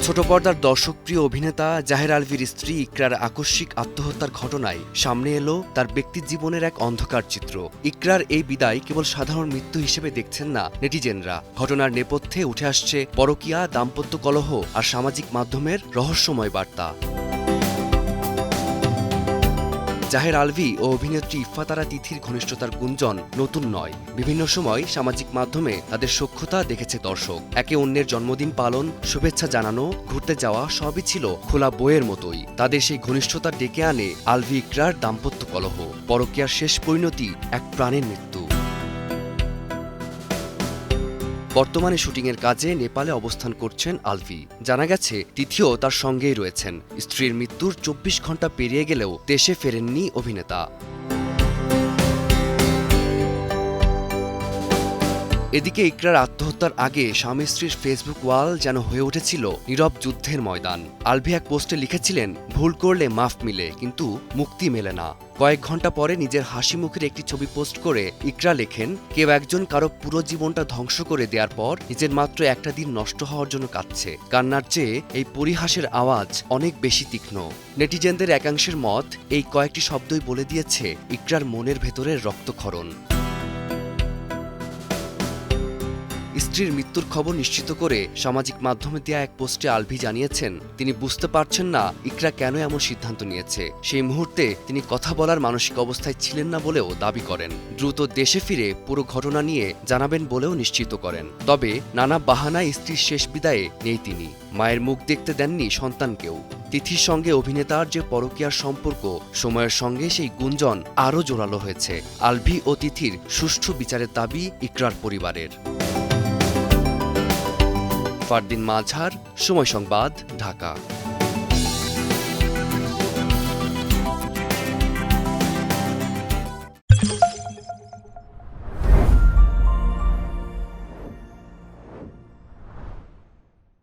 ছোট পর্দার দর্শকপ্রিয় অভিনেতা জাহের আলভির স্ত্রী ইকরার আকস্মিক আত্মহত্যার ঘটনায় সামনে এলো তার ব্যক্তিজীবনের এক অন্ধকার চিত্র। ইকরার এই বিদায় কেবল সাধারণ মৃত্যু হিসেবে দেখছেন না নেটিজেনরা। ঘটনার নেপথ্যে উঠে আসছে পরকীয়া, দাম্পত্য কলহ আর সামাজিক মাধ্যমের রহস্যময় বার্তা। জাহের আলভি ও অভিনেত্রী ইফফাতারা তিথির ঘনিষ্ঠতার গুঞ্জন নতুন নয়। বিভিন্ন সময় সামাজিক মাধ্যমে তাদের সখ্যতা দেখেছে দর্শক। একে অন্যের জন্মদিন পালন, শুভেচ্ছা জানানো, ঘুরতে যাওয়া সবই ছিল খোলা বইয়ের মতোই। তাদের সেই ঘনিষ্ঠতা ডেকে আনে আলভি ইকরার দাম্পত্য কলহ, পরকীয়ার শেষ পরিণতি এক প্রাণের মৃত্যু। বর্তমানে শুটিংয়ের কাজে নেপালে অবস্থান করছেন আলভি। জানা গেছে তিথিও তার সঙ্গেই রয়েছেন। স্ত্রীর মৃত্যুর ২৪ ঘন্টা পেরিয়ে গেলেও দেশে ফেরেননি অভিনেতা। এদিকে ইকরার আত্মহত্যার আগে স্বামী স্ত্রীর ফেসবুক ওয়াল যেন হয়ে উঠেছিল নীরব যুদ্ধের ময়দান। আলভি এক পোস্টে লিখেছিলেন, ভুল করলে মাফ মিলে, কিন্তু মুক্তি মেলে না। কয়েক ঘন্টা পরে নিজের হাসি মুখের একটি ছবি পোস্ট করে ইকরা লেখেন, কেউ একজন কারো পুরো জীবনটা ধ্বংস করে দেওয়ার পর নিজের মাত্র একটা দিন নষ্ট হওয়ার জন্য কাঁদছে। কান্নার চেয়ে এই পরিহাসের আওয়াজ অনেক বেশি তীক্ষ্ণ। নেটিজেনদের একাংশের মত, এই কয়েকটি শব্দই বলে দিয়েছে ইকরার মনের ভেতরের রক্তক্ষরণ। স্ত্রীর মৃত্যুর খবর নিশ্চিত করে সামাজিক মাধ্যমে দেয়া এক পোস্টে আলভি জানিয়েছেন, তিনি বুঝতে পারছেন না ইকরা কেন এমন সিদ্ধান্ত নিয়েছে। সেই মুহূর্তে তিনি কথা বলার মানসিক অবস্থায় ছিলেন না বলেও দাবি করেন। দ্রুত দেশে ফিরে পুরো ঘটনা নিয়ে জানাবেন বলেও নিশ্চিত করেন। তবে নানা বাহানায় স্ত্রীর শেষ বিদায়ে নেই তিনি। মায়ের মুখ দেখতে দেননি সন্তানকেও। তিথির সঙ্গে অভিনেতার যে পরকীয়ার সম্পর্ক, সময়ের সঙ্গে সেই গুঞ্জন আরও জোরালো হয়েছে। আলভি ও তিথির সুষ্ঠু বিচারের দাবি ইকরার পরিবারের। ফারদিন মাঝার, সময় সংবাদ, ঢাকা।